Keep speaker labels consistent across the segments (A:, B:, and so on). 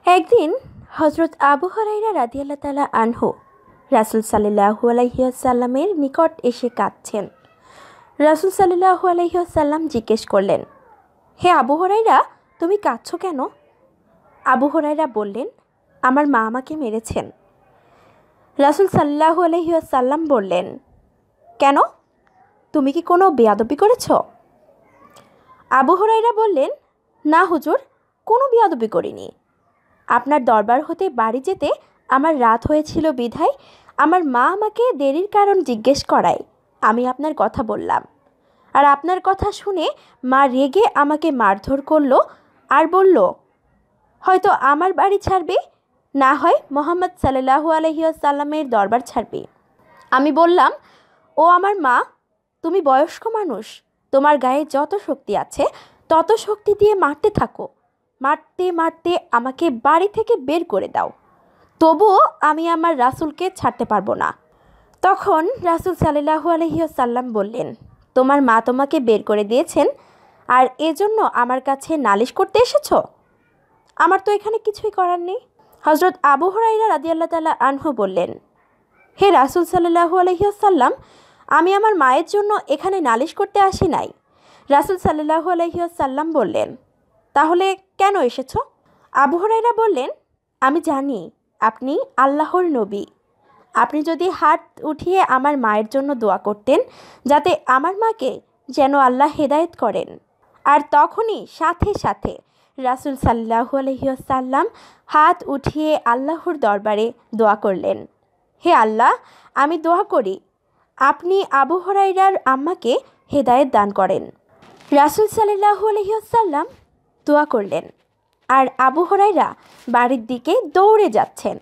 A: একদিন হজরত আবু হুরায়রা রাদিয়াল্লাহু তাআলা আনহু রাসূল সাল্লাল্লাহু আলাইহি ওয়াসাল্লামের নিকট এসে কাঁদছেন। রাসূল সাল্লাল্লাহু আলাইহি ওয়াসাল্লাম জিজ্ঞেস করলেন, হে আবু হুরায়রা, তুমি কাঁদছো কেন? আবু হুরায়রা বললেন, আমার মা আমাকে মেরেছেন। রাসূল সাল্লাল্লাহু আলাইহি ওয়াসাল্লাম বললেন, কেন? তুমি কি কোনো বেয়াদবি করেছ? আবু হুরায়রা বললেন, না হুজুর, কোনো বেয়াদবি করিনি। আপনার দরবার হতে বাড়ি যেতে আমার রাত হয়েছিল বিধায় আমার মা আমাকে দেরির কারণ জিজ্ঞেস করায় আমি আপনার কথা বললাম। আর আপনার কথা শুনে মা রেগে আমাকে মারধর করলো আর বলল, হয়তো আমার বাড়ি ছাড়বে, না হয় মুহাম্মদ সাল্লাল্লাহু আলাইহি ওয়াসাল্লামের দরবার ছাড়বে। আমি বললাম, ও আমার মা, তুমি বয়স্ক মানুষ, তোমার গায়ে যত শক্তি আছে তত শক্তি দিয়ে মারতে থাকো, মারতে মারতে আমাকে বাড়ি থেকে বের করে দাও, তবুও আমি আমার রাসূলকে ছাড়তে পারবো না। তখন রাসূল সাল্লাল্লাহু আলাইহি ওয়াসাল্লাম বললেন, তোমার মা তোমাকে বের করে দিয়েছেন আর এজন্য আমার কাছে নালিশ করতে এসেছো? আমার তো এখানে কিছুই করার নেই। হযরত আবু হুরায়রা রাদিয়াল্লাহু তাআলা আনহু বললেন, হে রাসূল সাল্লাল্লাহু আলাইহি ওয়াসাল্লাম, আমি আমার মায়ের জন্য এখানে নালিশ করতে আসি নাই। রাসূল সাল্লাল্লাহু আলাইহি ওয়াসাল্লাম বললেন, তাহলে কেন এসেছো? আবু হুরায়রা বললেন, আমি জানি আপনি আল্লাহর নবী। আপনি যদি হাত উঠিয়ে আমার মায়ের জন্য দোয়া করতেন যাতে আমার মাকে যেন আল্লাহ হেদায়েত করেন। আর তখনই সাথে সাথে রাসূল সাল্লাল্লাহু আলাইহি ওয়াসাল্লাম হাত উঠিয়ে আল্লাহর দরবারে দোয়া করলেন, হে আল্লাহ, আমি দোয়া করি আপনি আবু হুরায়রার আম্মাকে হেদায়েত দান করেন। রাসূল সাল্লাল্লাহু আলাইহি ওয়াসাল্লাম দোয়া করলেন আর আবু হুরায়রা বাড়ির দিকে দৌড়ে যাচ্ছেন।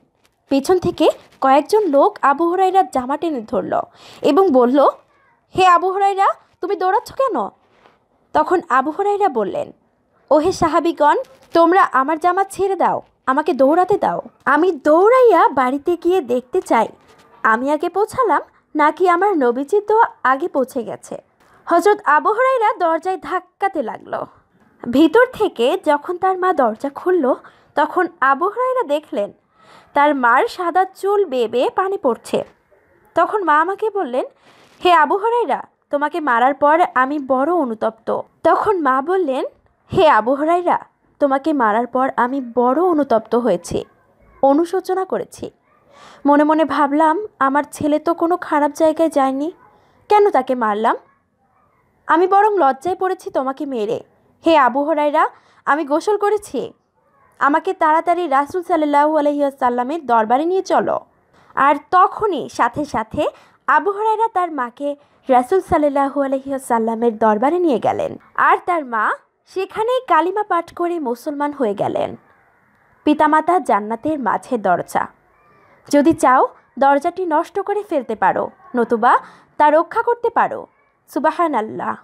A: পেছন থেকে কয়েকজন লোক আবু হুরায়রার জামা টেনে ধরল এবং বলল, হে আবু হুরায়রা, তুমি দৌড়াচ্ছ কেন? তখন আবু হুরায়রা বললেন, ওহে সাহাবীগণ, তোমরা আমার জামা ছেড়ে দাও, আমাকে দৌড়াতে দাও। আমি দৌড়াইয়া বাড়িতে গিয়ে দেখতে চাই আমি আগে পৌঁছালাম নাকি আমার নবীজি তো আগে পৌঁছে গেছে। হযরত আবু হুরায়রা দরজায় ধাক্কাতে লাগলো। ভিতর থেকে যখন তার মা দরজা খুলল তখন আবু হুরায়রা দেখলেন তার মার সাদা চুল বেয়ে বেয়ে পানি পড়ছে। তখন মা আমাকে বললেন, হে আবু হুরায়রা, তোমাকে মারার পর আমি বড় অনুতপ্ত। তখন মা বললেন, হে আবু হুরায়রা, তোমাকে মারার পর আমি বড় অনুতপ্ত হয়েছি, অনুশোচনা করেছি। মনে মনে ভাবলাম, আমার ছেলে তো কোনো খারাপ জায়গায় যায়নি, কেন তাকে মারলাম? আমি বরং লজ্জায় পড়েছি তোমাকে মেরে। হে আবু হুরায়রা, আমি গোসল করেছি, আমাকে তাড়াতাড়ি রাসূল সাল্লাল্লাহু আলাইহি ওয়াসাল্লামের দরবারে নিয়ে চলো। আর তখনই সাথে সাথে আবু হুরায়রা তার মাকে রাসূল সাল্লাল্লাহু আলাইহি ওয়াসাল্লামের দরবারে নিয়ে গেলেন আর তার মা সেখানেই কালিমা পাঠ করে মুসলমান হয়ে গেলেন। পিতামাতা জান্নাতের মাঝে দরজা, যদি চাও দরজাটি নষ্ট করে ফেলতে পারো, নতুবা তা রক্ষা করতে পারো। সুবহানাল্লাহ।